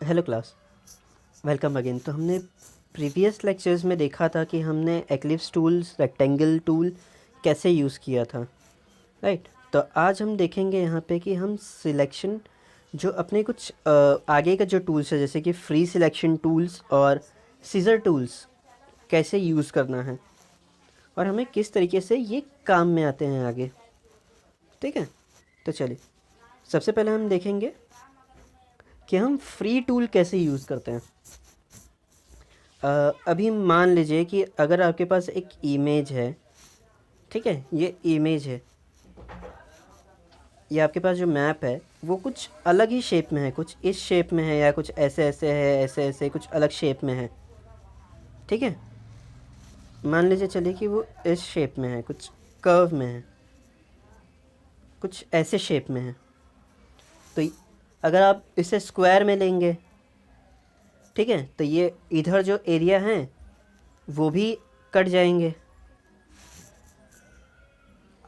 Hello class, welcome again. तो हमने previous lectures में देखा था कि हमने एक्लिप्स टूल्स, रेक्टेंगल टूल कैसे यूज़ किया था, राइट। तो आज हम देखेंगे यहाँ पे कि हम सिलेक्शन जो अपने कुछ आगे का जो टूल्स है, जैसे कि फ्री सिलेक्शन टूल्स और सीजर टूल्स, कैसे यूज़ करना है और हमें किस तरीके से ये काम में आते हैं आगे। ठीक है, तो चलिए सबसे पहले हम देखेंगे कि हम फ्री टूल कैसे यूज़ करते हैं। अभी मान लीजिए कि अगर आपके पास एक इमेज है, ठीक है, ये इमेज है, ये आपके पास जो मैप है वो कुछ अलग ही शेप में है, कुछ इस शेप में है या कुछ ऐसे ऐसे है, ऐसे ऐसे कुछ अलग शेप में है। ठीक है, मान लीजिए चलिए कि वो इस शेप में है, कुछ कर्व में है, कुछ ऐसे शेप में है। तो अगर आप इसे स्क्वायर में लेंगे, ठीक है, तो ये इधर जो एरिया है वो भी कट जाएंगे।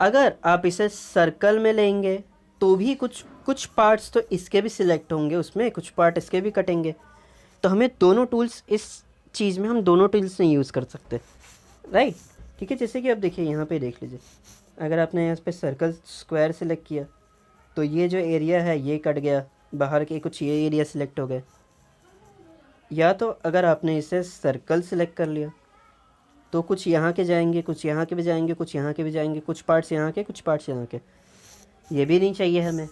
अगर आप इसे सर्कल में लेंगे तो भी कुछ कुछ पार्ट्स तो इसके भी सिलेक्ट होंगे, उसमें कुछ पार्ट इसके भी कटेंगे। तो हमें दोनों टूल्स, इस चीज़ में हम दोनों टूल्स नहीं यूज़ कर सकते, राइट। ठीक है, जैसे कि आप देखिए यहाँ पे देख लीजिए, अगर आपने यहाँ पे सर्कल स्क्वायर सेलेक्ट किया तो ये जो एरिया है ये कट गया, बाहर के कुछ ये एरिया सिलेक्ट हो गए। या तो अगर आपने इसे सर्कल सेलेक्ट कर लिया तो कुछ यहाँ के जाएंगे, कुछ यहाँ के भी जाएंगे, कुछ यहाँ के भी जाएंगे, कुछ पार्ट्स यहाँ के, कुछ पार्ट्स यहाँ के। ये भी नहीं चाहिए हमें,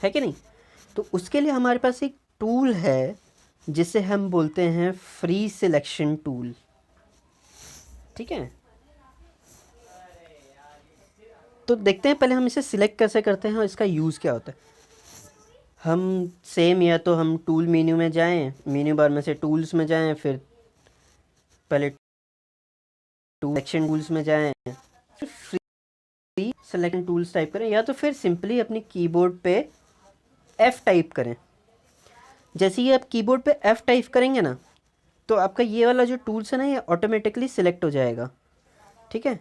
है कि नहीं। तो उसके लिए हमारे पास एक टूल है जिसे हम बोलते हैं फ्री सिलेक्शन टूल। ठीक है, तो देखते हैं पहले हम इसे सिलेक्ट कैसे करते हैं और इसका यूज़ क्या होता है। हम सेम, या तो हम टूल मेन्यू में जाएं, मेन्यू बार में से टूल्स में जाएं, फिर पहले टूल सिलेक्शन टूल्स में जाएं, फिर फ्री सिलेक्शन टूल्स टाइप करें, या तो फिर सिंपली अपने कीबोर्ड पे F टाइप करें। जैसे ही आप कीबोर्ड पे F टाइप करेंगे ना, तो आपका ये वाला जो टूल्स है ना, ये ऑटोमेटिकली सिलेक्ट हो जाएगा। ठीक है,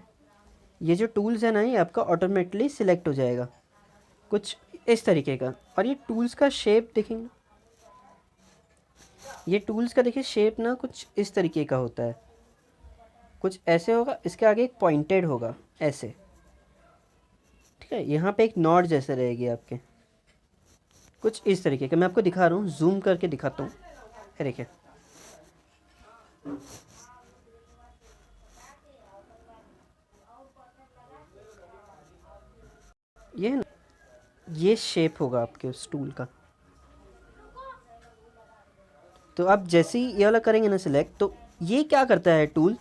ये जो टूल्स है ना, ये आपका ऑटोमेटिकली सिलेक्ट हो जाएगा कुछ इस तरीके का। और ये टूल्स का शेप देखेंगे, ये टूल्स का देखिए शेप ना कुछ इस तरीके का होता है, कुछ ऐसे होगा, इसके आगे एक पॉइंटेड होगा ऐसे। ठीक है, यहाँ पे एक नॉट जैसे रहेगी आपके, कुछ इस तरीके का। मैं आपको दिखा रहा हूँ, जूम करके दिखाता हूँ। देखिए, ये है ना, ये शेप होगा आपके उस टूल का। तो आप जैसे ही ये वाला करेंगे ना सिलेक्ट, तो ये क्या करता है टूल,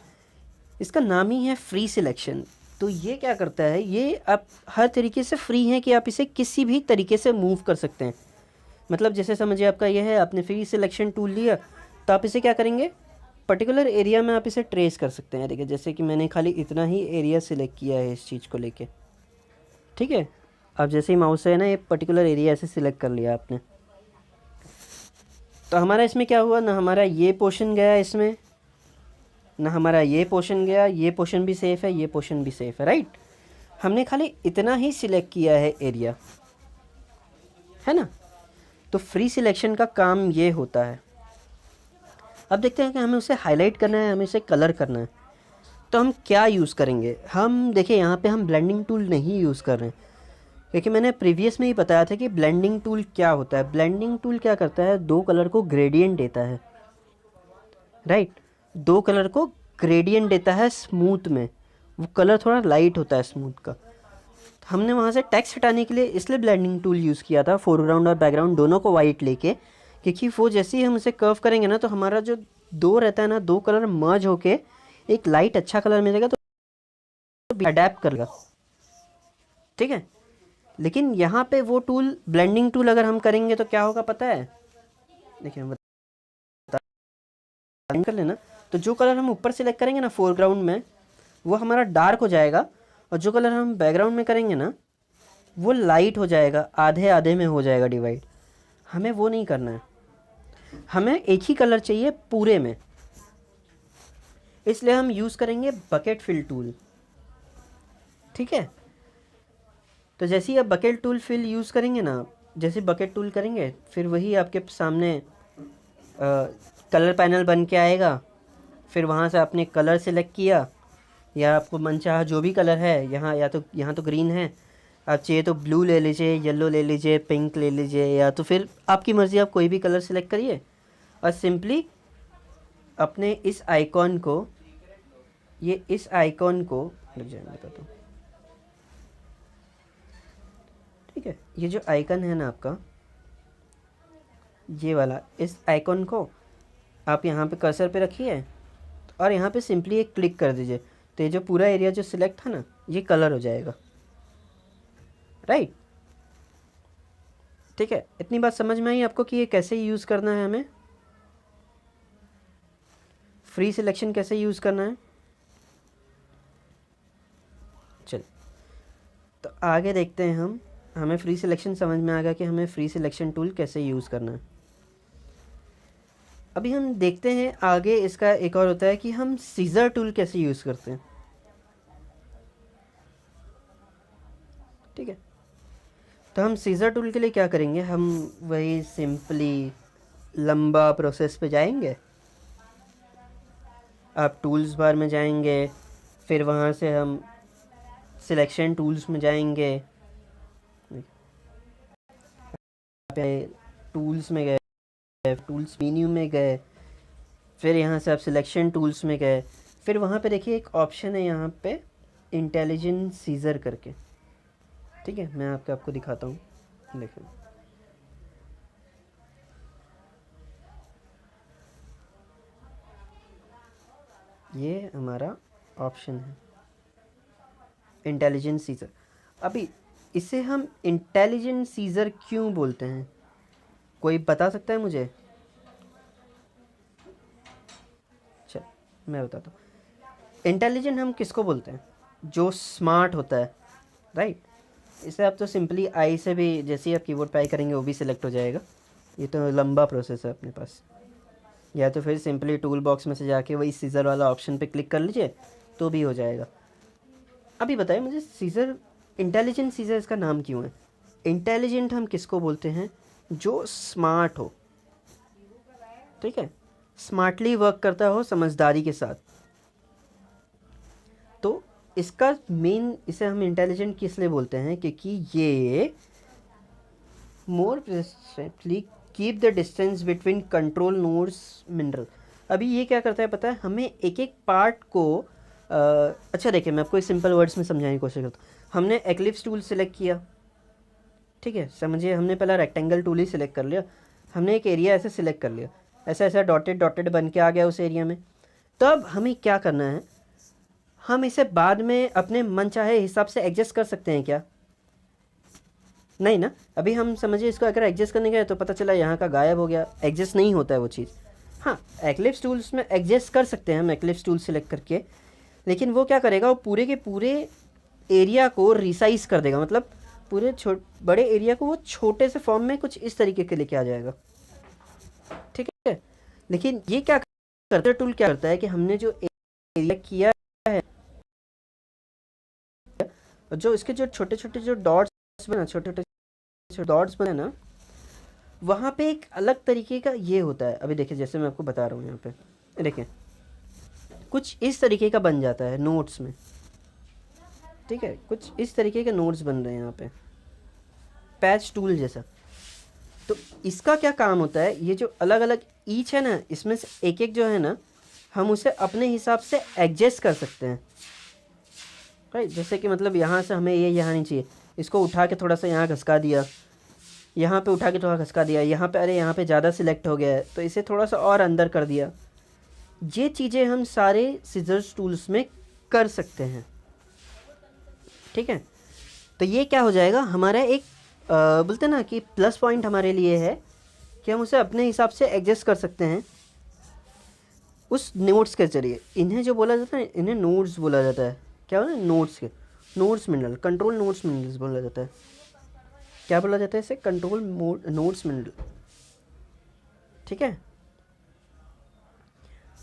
इसका नाम ही है फ्री सिलेक्शन। तो ये क्या करता है, ये आप हर तरीके से फ्री हैं कि आप इसे किसी भी तरीके से मूव कर सकते हैं। मतलब जैसे समझिए आपका ये है, आपने फ्री सिलेक्शन टूल लिया, तो आप इसे क्या करेंगे, पर्टिकुलर एरिया में आप इसे ट्रेस कर सकते हैं। देखिए, जैसे कि मैंने खाली इतना ही एरिया सिलेक्ट किया है इस चीज़ को लेके। ठीक है, अब जैसे ही माउस से है ना, ये पर्टिकुलर एरिया ऐसे सिलेक्ट कर लिया आपने, तो हमारा इसमें क्या हुआ ना, हमारा ये पोर्शन गया इसमें ना, हमारा ये पोर्शन गया, ये पोर्शन भी सेफ़ है, ये पोर्शन भी सेफ़ है, राइट। हमने खाली इतना ही सिलेक्ट किया है एरिया, है ना। तो फ्री सिलेक्शन का काम ये होता है। अब देखते हैं कि हमें उसे हाईलाइट करना है, हमें उसे कलर करना है, तो हम क्या यूज़ करेंगे। हम देखिए यहाँ पे हम ब्लेंडिंग टूल नहीं यूज़ कर रहे हैं, क्योंकि मैंने प्रीवियस में ही बताया था कि ब्लेंडिंग टूल क्या होता है। ब्लेंडिंग टूल क्या करता है, दो कलर को ग्रेडियंट देता है, राइट। दो कलर को ग्रेडियंट देता है स्मूथ में, वो कलर थोड़ा लाइट होता है स्मूथ का। हमने वहाँ से टेक्स्ट हटाने के लिए इसलिए ब्लेंडिंग टूल यूज़ किया था, फोरग्राउंड और बैकग्राउंड दोनों को वाइट लेके, क्योंकि वो जैसे ही हम इसे कर्व करेंगे ना, तो हमारा जो दो रहता है ना, दो कलर मर्ज होके एक लाइट अच्छा कलर मिलेगा, तो अडेप्ट करेगा। ठीक है, लेकिन यहाँ पे वो टूल, ब्लेंडिंग टूल अगर हम करेंगे तो क्या होगा पता है। देखिए हम कर लेना, तो जो कलर हम ऊपर सेलेक्ट करेंगे ना फोरग्राउंड में, वो हमारा डार्क हो जाएगा, और जो कलर हम बैकग्राउंड में करेंगे ना, वो लाइट हो जाएगा, आधे आधे में हो जाएगा डिवाइड। हमें वो नहीं करना है, हमें एक ही कलर चाहिए पूरे में, इसलिए हम यूज़ करेंगे बकेट फिल टूल। ठीक है, तो जैसे ही आप बकेट टूल फिल यूज़ करेंगे ना, जैसे बकेट टूल करेंगे फिर वही आपके सामने कलर पैनल बन के आएगा। फिर वहाँ से आपने कलर सेलेक्ट किया या आपको मनचाहा जो भी कलर है, यहाँ तो ग्रीन है, आप चाहिए तो ब्लू ले लीजिए, येलो ले लीजिए, पिंक ले लीजिए, या तो फिर आपकी मर्ज़ी, आप कोई भी कलर सेलेक्ट करिए और सिंपली अपने इस आइकॉन को लग जाए, मैं बताता हूँ। ठीक है, ये जो आइकन है ना आपका, ये वाला, इस आइकॉन को आप यहाँ पे कर्सर पे रखिए और यहाँ पे सिंपली एक क्लिक कर दीजिए, तो ये जो पूरा एरिया जो सिलेक्ट था ना, ये कलर हो जाएगा। राइट, ठीक है। इतनी बात समझ में आई आपको कि ये कैसे यूज़ करना है, हमें फ्री सिलेक्शन कैसे यूज़ करना है। चल, तो आगे देखते हैं हम। हमें फ्री सिलेक्शन समझ में आ गया कि हमें फ्री सिलेक्शन टूल कैसे यूज़ करना है। अभी हम देखते हैं आगे, इसका एक और होता है कि हम सीज़र टूल कैसे यूज़ करते हैं। ठीक है, तो हम सीज़र टूल के लिए क्या करेंगे, हम वही सिंपली लंबा प्रोसेस पे जाएंगे। आप टूल्स बार में जाएंगे, फिर वहाँ से हम सिलेक्शन टूल्स में जाएंगे, पे टूल्स में गए, टूल्स मेन्यू में गए, फिर यहाँ से आप सिलेक्शन टूल्स में गए, फिर वहाँ पे देखिए एक ऑप्शन है यहाँ पे इंटेलिजेंट सीज़र करके। ठीक है, मैं आपको दिखाता हूँ, देखिए ये हमारा ऑप्शन है इंटेलिजेंट सीज़र। अभी इसे हम इंटेलिजेंट सीज़र क्यों बोलते हैं, कोई बता सकता है मुझे? चल मैं बताता हूँ। इंटेलिजेंट हम किसको बोलते हैं, जो स्मार्ट होता है। राइट, इसे आप तो सिंपली आई से भी, जैसे ही आप कीबोर्ड पे आई करेंगे वो भी सिलेक्ट हो जाएगा। ये तो लंबा प्रोसेस है अपने पास, या तो फिर सिंपली टूल बॉक्स में से जाके वही सीज़र वाला ऑप्शन पे क्लिक कर लीजिए तो भी हो जाएगा। अभी बताइए मुझे, सीज़र इंटेलिजेंट सीज़र इसका नाम क्यों है? इंटेलिजेंट हम किसको बोलते हैं, जो स्मार्ट हो। ठीक है, स्मार्टली वर्क करता हो, समझदारी के साथ। तो इसका मेन, इसे हम इंटेलिजेंट किस लिए बोलते हैं, क्योंकि ये more precisely keep the distance between control nodes minimal. अभी ये क्या करता है पता है, हमें एक एक पार्ट को अच्छा देखिए, मैं आपको सिंपल वर्ड्स में समझाने की कोशिश करता हूँ। हमने एक्लिप्स टूल सेलेक्ट किया, ठीक है, समझिए हमने पहला रेक्टेंगल टूल ही सिलेक्ट कर लिया, हमने एक एरिया ऐसे सिलेक्ट कर लिया, ऐसा ऐसा डॉटेड डॉटेड बन के आ गया उस एरिया में। तब हमें क्या करना है, हम इसे बाद में अपने मन चाहे हिसाब से एडजस्ट कर सकते हैं क्या? नहीं ना। अभी हम समझिए इसको अगर एडजस्ट करने गए तो पता चला यहाँ का गायब हो गया, एडजस्ट नहीं होता है वो चीज़। हाँ, एक्लिप्स टूल्स में एडजस्ट कर सकते हैं हम, एक्लिप्स टूल सेलेक्ट करके, लेकिन वो क्या करेगा, वो पूरे के पूरे एरिया को रिसाइज कर देगा, मतलब पूरे बड़े एरिया को वो छोटे से फॉर्म में कुछ इस तरीके के लेके आ जाएगा। ठीक है, लेकिन ये क्या करता है, टूल क्या करता है कि हमने जो एरिया किया है, जो इसके जो छोटे छोटे जो डॉट्स बना, छोटे छोटे डॉट्स बने ना, वहाँ पे एक अलग तरीके का ये होता है। अभी देखिए जैसे मैं आपको बता रहा हूँ, यहाँ पे देखिए कुछ इस तरीके का बन जाता है नोट्स में। ठीक है, कुछ इस तरीके के नोट्स बन रहे हैं यहाँ पे, पैच टूल जैसा। तो इसका क्या काम होता है, ये जो अलग अलग ईच है ना, इसमें से एक एक जो है ना, हम उसे अपने हिसाब से एडजस्ट कर सकते हैं। राइट, जैसे कि मतलब यहाँ से हमें ये यहाँ नहीं चाहिए, इसको उठा के थोड़ा सा यहाँ घसका दिया, यहाँ पे उठा के थोड़ा घसका दिया, यहाँ पे अरे यहाँ पे ज़्यादा सिलेक्ट हो गया है तो इसे थोड़ा सा और अंदर कर दिया। ये चीज़ें हम सारे सीजर्स टूल्स में कर सकते हैं। ठीक है, तो ये क्या हो जाएगा, हमारा एक बोलते ना कि प्लस पॉइंट हमारे लिए है कि हम उसे अपने हिसाब से एडजस्ट कर सकते हैं उस नोट्स के जरिए। इन्हें जो बोला जाता है, इन्हें नोड्स बोला जाता है। क्या बोला, नोड्स के, nodes mineral, control nodes minerals बोला जाता है। क्या बोला जाता है इसे, कंट्रोल नोड्स मिनरल। ठीक है,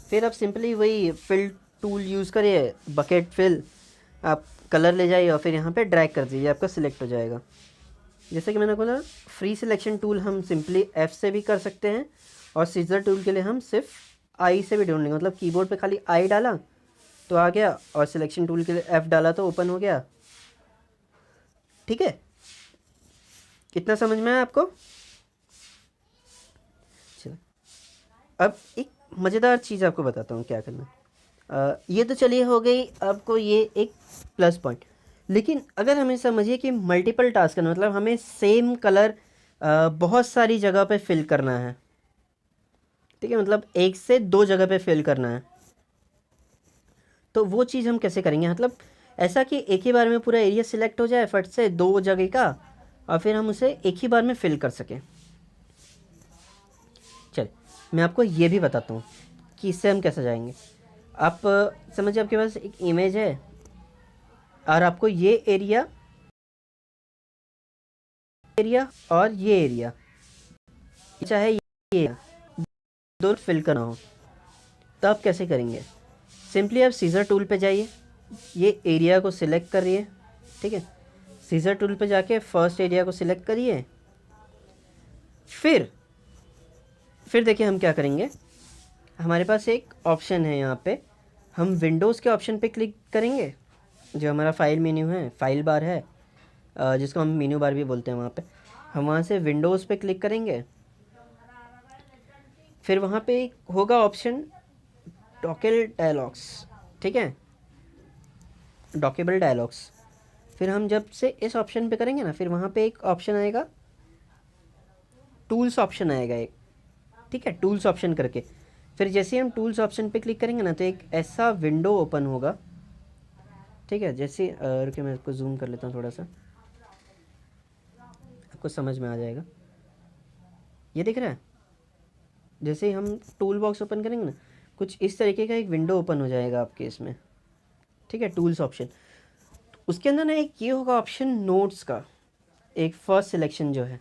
फिर आप सिंपली वही फिल टूल यूज़ करिए, बकेट फिल, आप कलर ले जाइए और फिर यहाँ पे ड्रैग कर दीजिए, आपका सिलेक्ट हो जाएगा। जैसे कि मैंने बोला फ्री सिलेक्शन टूल हम सिंपली F से भी कर सकते हैं, और सीजर टूल के लिए हम सिर्फ I से भी ढूंढ लेंगे। मतलब कीबोर्ड पे खाली I डाला तो आ गया, और सिलेक्शन टूल के लिए F डाला तो ओपन हो गया। ठीक है, कितना समझ में आया आपको? चलो अब एक मज़ेदार चीज़ आपको बताता हूँ क्या करना। ये तो चलिए हो गई आपको ये एक प्लस पॉइंट। लेकिन अगर हमें समझिए कि मल्टीपल टास्क करना, मतलब हमें सेम कलर बहुत सारी जगह पे फिल करना है। ठीक है, मतलब एक से दो जगह पे फिल करना है, तो वो चीज़ हम कैसे करेंगे? मतलब ऐसा कि एक ही बार में पूरा एरिया सिलेक्ट हो जाए फट से दो जगह का, और फिर हम उसे एक ही बार में फिल कर सकें। चल मैं आपको ये भी बताता हूँ कि इससे हम कैसे जाएंगे। आप समझिए आपके पास एक इमेज है, और आपको ये एरिया और ये एरिया, चाहे ये एरिया दोनों फिल करना हो, तो आप कैसे करेंगे? सिंपली आप सीजर टूल पे जाइए, ये एरिया को सिलेक्ट करिए। ठीक है, सीजर टूल पे जाके फर्स्ट एरिया को सिलेक्ट करिए। फिर देखिए हम क्या करेंगे। हमारे पास एक ऑप्शन है यहाँ पे, हम विंडोज़ के ऑप्शन पे क्लिक करेंगे, जो हमारा फाइल मेन्यू है, फाइल बार है, जिसको हम मेन्यू बार भी बोलते हैं। वहाँ पे हम वहाँ से विंडोज़ पे क्लिक करेंगे। फिर वहाँ पे एक होगा ऑप्शन डॉकेबल डायलॉग्स। ठीक है, डॉकेबल डायलॉग्स। फिर हम जब से इस ऑप्शन पे करेंगे ना, फिर वहाँ पे एक ऑप्शन आएगा, टूल्स ऑप्शन आएगा एक। ठीक है, टूल्स ऑप्शन करके फिर जैसे हम टूल्स ऑप्शन पे क्लिक करेंगे ना, तो एक ऐसा विंडो ओपन होगा। ठीक है, जैसे रुकिए मैं इसको जूम कर लेता हूँ थोड़ा सा, आपको समझ में आ जाएगा। ये दिख रहा है? जैसे ही हम टूल बॉक्स ओपन करेंगे ना, कुछ इस तरीके का एक विंडो ओपन हो जाएगा आपके इसमें। ठीक है, टूल्स ऑप्शन, उसके अंदर ना एक ये होगा ऑप्शन नोट्स का, एक फर्स्ट सिलेक्शन जो है।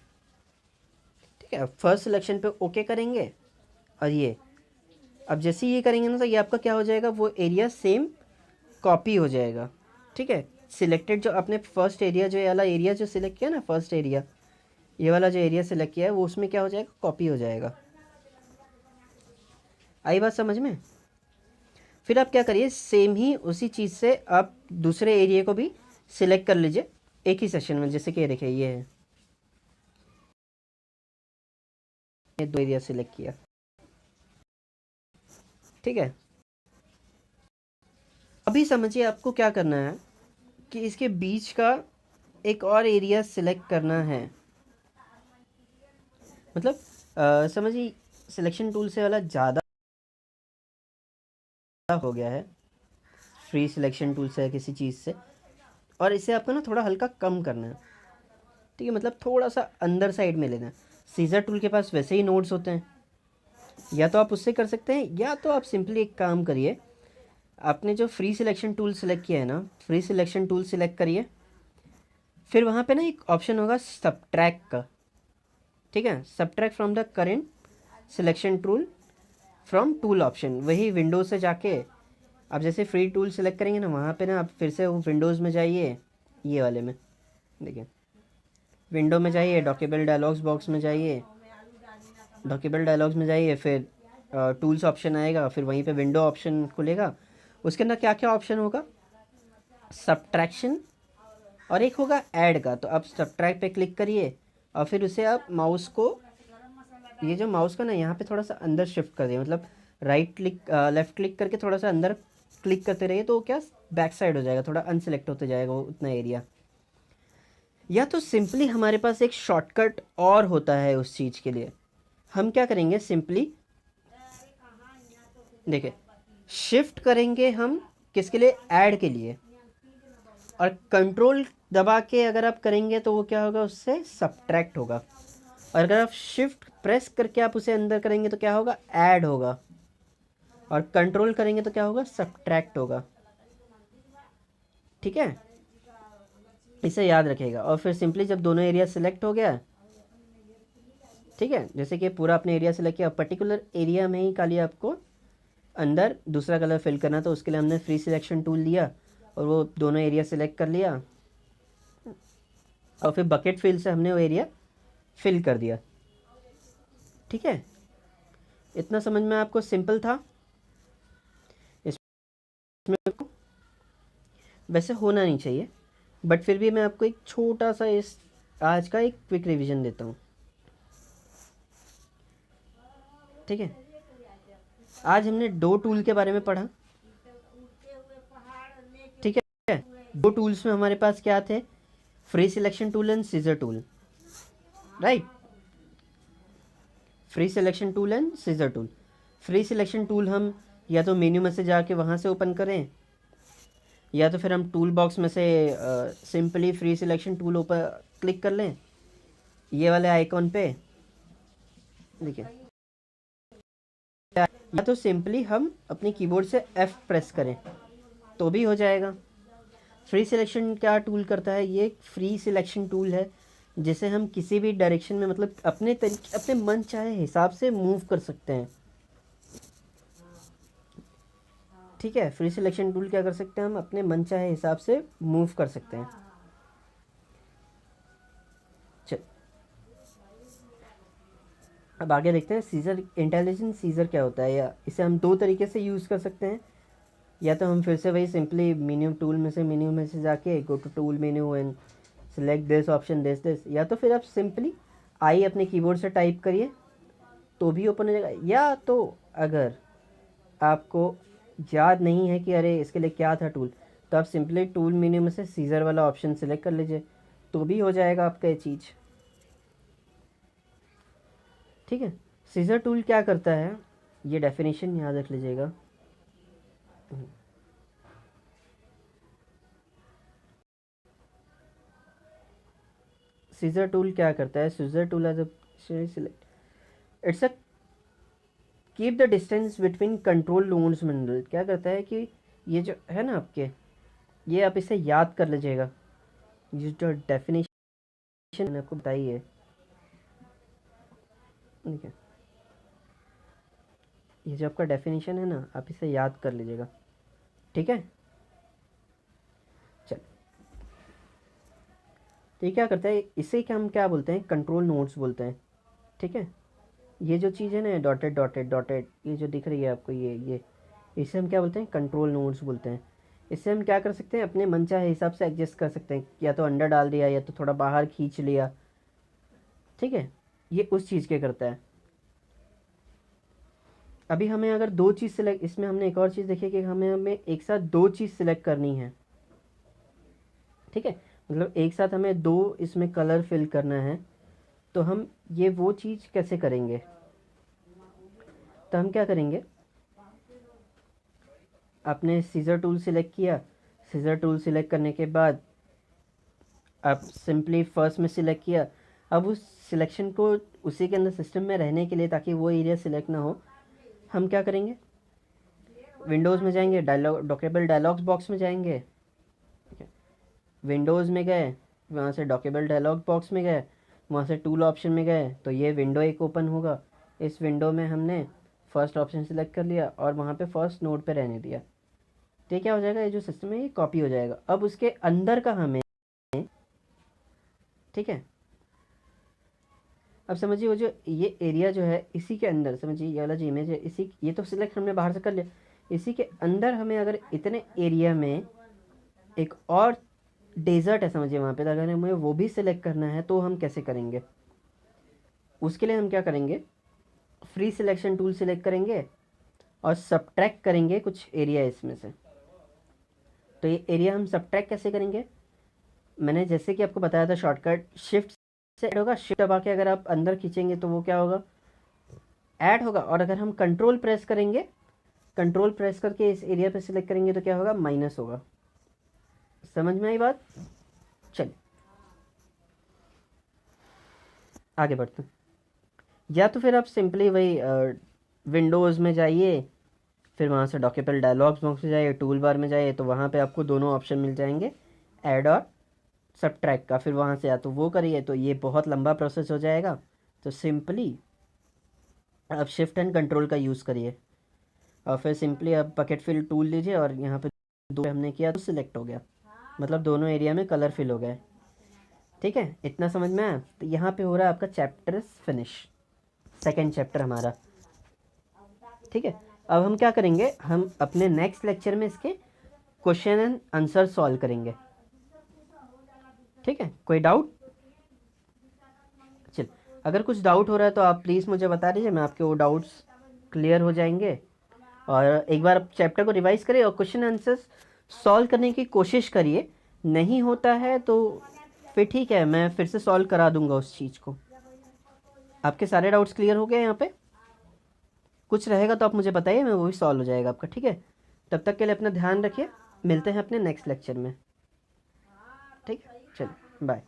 ठीक है, फर्स्ट सिलेक्शन पे ओके करेंगे, और ये अब जैसे ये करेंगे ना, तो ये आपका क्या हो जाएगा, वो एरिया सेम कॉपी हो जाएगा। ठीक है, सिलेक्टेड जो आपने फर्स्ट एरिया, जो ये वाला एरिया जो सिलेक्ट किया ना, फर्स्ट एरिया, ये वाला जो एरिया सिलेक्ट किया है, वो उसमें क्या हो जाएगा, कॉपी हो जाएगा। आई बात समझ में? फिर आप क्या करिए, सेम ही उसी चीज़ से आप दूसरे एरिया को भी सिलेक्ट कर लीजिए एक ही सेशन में। जैसे कि देखिए ये है, ये दो एरिया सिलेक्ट किया। ठीक है, अभी समझिए आपको क्या करना है कि इसके बीच का एक और एरिया सिलेक्ट करना है। मतलब समझिए सिलेक्शन टूल से वाला ज़्यादा हो गया है फ्री सिलेक्शन टूल से किसी चीज़ से, और इसे आपको ना थोड़ा हल्का कम करना है। ठीक है, मतलब थोड़ा सा अंदर साइड में लेना है। सीजर टूल के पास वैसे ही नोड्स होते हैं, या तो आप उससे कर सकते हैं, या तो आप सिंपली एक काम करिए, आपने जो फ्री सिलेक्शन टूल सेलेक्ट किया है ना, फ्री सिलेक्शन टूल सेलेक्ट करिए। फिर वहाँ पे ना एक ऑप्शन होगा सबट्रैक्ट का। ठीक है, subtract from the current selection tool from tool option. वही विंडोज़ से जाके आप जैसे फ्री टूल सेलेक्ट करेंगे ना, वहाँ पे ना आप फिर से वो विंडोज़ में जाइए, ये वाले में देखिए, विंडो में जाइए, डॉक्यूमेंट डायलॉग्स बॉक्स में जाइए, डॉक्यूमेंट डायलॉग्स में जाइए, फिर टूल्स ऑप्शन आएगा, फिर वहीं पे विंडो ऑप्शन खुलेगा। उसके अंदर क्या क्या ऑप्शन होगा, सब्ट्रैक्शन, और एक होगा ऐड का। तो आप सब्ट्रैक्ट पे क्लिक करिए, और फिर उसे आप माउस को, ये जो माउस का ना यहाँ पे थोड़ा सा अंदर शिफ्ट कर दिए, मतलब राइट क्लिक लेफ़्ट क्लिक करके थोड़ा सा अंदर क्लिक करते रहिए, तो क्या बैक साइड हो जाएगा, थोड़ा अनसेलेक्ट होते जाएगा वो उतना एरिया। या तो सिंपली हमारे पास एक शॉर्टकट और होता है उस चीज़ के लिए। हम क्या करेंगे, सिंपली देखिए, शिफ्ट करेंगे हम किसके लिए, ऐड के लिए, और कंट्रोल दबा के अगर आप करेंगे तो वो क्या होगा, उससे सब्ट्रैक्ट होगा। और अगर आप शिफ्ट प्रेस करके आप उसे अंदर करेंगे तो क्या होगा, ऐड होगा, और कंट्रोल करेंगे तो क्या होगा, सब्ट्रैक्ट होगा। ठीक है, इसे याद रखिएगा। और फिर सिंपली जब दोनों एरिया सिलेक्ट हो गया, ठीक है, जैसे कि पूरा अपने एरिया सेलेक्ट किया, पर्टिकुलर एरिया में ही खाली आपको अंदर दूसरा कलर फिल करना, तो उसके लिए हमने फ्री सिलेक्शन टूल लिया और वो दोनों एरिया सेलेक्ट कर लिया। और फिर बकेट फिल से हमने वो एरिया फिल कर दिया। ठीक है, इतना समझ में आपको सिंपल था। इसमें वैसे होना नहीं चाहिए, बट फिर भी मैं आपको एक छोटा सा इस आज का एक क्विक रिवीजन देता हूँ। ठीक है, आज हमने दो टूल के बारे में पढ़ा। ठीक है, दो टूल्स में हमारे पास क्या थे, free selection tool and seizure tool, right. Free selection tool and seizure tool. Free selection tool हम या तो मेन्यू में से जाके वहाँ से ओपन करें, या तो फिर हम टूल बॉक्स में से सिंपली फ्री सिलेक्शन टूल ऊपर क्लिक कर लें, ये वाले आइकॉन पे, देखिए, या तो सिंपली हम अपने कीबोर्ड से F प्रेस करें तो भी हो जाएगा। फ्री सिलेक्शन क्या टूल करता है, ये फ्री सिलेक्शन टूल है जिसे हम किसी भी डायरेक्शन में, मतलब अपने तरीके, अपने मन चाहे हिसाब से मूव कर सकते हैं। ठीक है, फ्री सिलेक्शन टूल क्या कर सकते हैं, हम अपने मन चाहे हिसाब से मूव कर सकते हैं। चल, अब आगे देखते हैं सीजर, इंटेलिजेंट सीजर क्या होता है, या इसे हम दो तरीके से यूज़ कर सकते हैं। या तो हम फिर से वही सिंपली मेन्यू में से जाके go to tool menu and select this option, this, या तो फिर आप सिंपली आई अपने कीबोर्ड से टाइप करिए तो भी ओपन हो जाएगा। या तो अगर आपको याद नहीं है कि अरे इसके लिए क्या था टूल, तो आप सिंपली टूल मेन्यू में से सीजर वाला ऑप्शन सिलेक्ट कर लीजिए तो भी हो जाएगा आपका ये चीज़। ठीक है, सीजर टूल क्या करता है, ये डेफिनेशन याद रख लीजिएगा। सीजर टूल क्या करता है, scissor tool as a select, it's a keep the distance between control nodes मिनरल। क्या करता है कि ये जो है ना आपके, ये आप इसे याद कर लीजिएगा। ये जो डेफिनेशन मैंने आपको बताई है, ठीक है, ये जो आपका डेफिनेशन है ना, आप इसे याद कर लीजिएगा। ठीक है, चल, तो ये क्या करता है, इसे क्या हम क्या बोलते हैं, कंट्रोल नोड्स बोलते हैं। ठीक है, ये जो चीज़ है ना, डॉटेड डॉटेड डॉटेड, ये जो दिख रही है आपको, ये इसे हम क्या बोलते हैं, कंट्रोल नोड्स बोलते हैं। इससे हम क्या कर सकते हैं, अपने मनचाहे हिसाब से एडजस्ट कर सकते हैं, या तो अंडर डाल दिया या तो थोड़ा बाहर खींच लिया। ठीक है, ये उस चीज़ के करता है। अभी हमें अगर दो चीज़ सिलेक्ट, इसमें हमने एक और चीज़ देखी कि हमें हमें एक साथ दो चीज़ सिलेक्ट करनी है। ठीक है, मतलब एक साथ हमें दो इसमें कलर फिल करना है, तो हम ये वो चीज़ कैसे करेंगे, तो हम क्या करेंगे, आपने सीज़र टूल सिलेक्ट किया, सीज़र टूल सिलेक्ट करने के बाद आप सिंपली फर्स्ट में सिलेक्ट किया। अब उस सिलेक्शन को उसी के अंदर सिस्टम में रहने के लिए, ताकि वो एरिया सिलेक्ट ना हो, हम क्या करेंगे, विंडोज़ में जाएंगे, डॉकेबल डायलॉग्स बॉक्स में जाएंगे। ठीक है, विंडोज़ में गए, वहाँ से डॉकेबल डायलॉग बॉक्स में गए, वहाँ से टूल ऑप्शन में गए तो ये विंडो एक ओपन होगा। इस विंडो में हमने फर्स्ट ऑप्शन सेलेक्ट कर लिया और वहाँ पे फर्स्ट नोड पे रहने दिया। तो ये क्या हो जाएगा, ये जो सिस्टम है ये कॉपी हो जाएगा। अब उसके अंदर का हमें, ठीक है, अब समझिए वो जो ये एरिया जो है, इसी के अंदर समझिए ये वाला जो इमेज है, इसी, ये तो सिलेक्ट हमने बाहर से कर लिया, इसी के अंदर हमें अगर इतने एरिया में एक और डेजर्ट है समझिए वहाँ पे, तो अगर हमें वो भी सिलेक्ट करना है तो हम कैसे करेंगे, उसके लिए हम क्या करेंगे, फ्री सिलेक्शन टूल सिलेक्ट करेंगे और सब्ट्रैक्ट करेंगे कुछ एरिया इसमें से। तो ये एरिया हम सब्ट्रैक्ट कैसे करेंगे, मैंने जैसे कि आपको बताया था, शॉर्टकट शिफ्ट से ऐड होगा, शिफ्ट दबा के अगर आप अंदर खींचेंगे तो वो क्या होगा, ऐड होगा। और अगर हम कंट्रोल प्रेस करेंगे, कंट्रोल प्रेस करके इस एरिया पे सिलेक्ट करेंगे तो क्या होगा, माइनस होगा। समझ में आई बात, चलिए आगे बढ़ते हैं। या तो फिर आप सिंपली वही विंडोज़ में जाइए, फिर वहाँ से डॉक्यूमेंट डायलॉग्स बॉक्स में जाइए, टूल बार में जाइए, तो वहाँ पे आपको दोनों ऑप्शन मिल जाएंगे, ऐड और सब्ट्रैक्ट का। फिर वहाँ से या तो वो करिए, तो ये बहुत लंबा प्रोसेस हो जाएगा, तो सिंपली आप शिफ्ट एंड कंट्रोल का यूज़ करिए और फिर सिंपली आप बकेट फिल टूल लीजिए और यहाँ पे दो हमने किया तो सिलेक्ट हो गया, मतलब दोनों एरिया में कलर फिल हो गए। ठीक है, इतना समझ में आया। तो यहाँ पे हो रहा है आपका चैप्टर फिनिश, सेकेंड चैप्टर हमारा। ठीक है, अब हम क्या करेंगे, हम अपने नेक्स्ट लेक्चर में इसके क्वेश्चन एंड आंसर सॉल्व करेंगे। ठीक है, कोई डाउट? चल, अगर कुछ डाउट हो रहा है तो आप प्लीज़ मुझे बता दीजिए, मैं आपके वो डाउट्स क्लियर हो जाएंगे। और एक बार आप चैप्टर को रिवाइज करिए और क्वेश्चन आंसर्स सॉल्व करने की कोशिश करिए। नहीं होता है तो फिर ठीक है, मैं फिर से सॉल्व करा दूंगा उस चीज़ को। आपके सारे डाउट्स क्लियर हो गए यहाँ पे? कुछ रहेगा तो आप मुझे बताइए, मैं वो भी सॉल्व हो जाएगा आपका। ठीक है, तब तक के लिए अपना ध्यान रखिए, मिलते हैं अपने नेक्स्ट लेक्चर में। ठीक है, चलो बाय।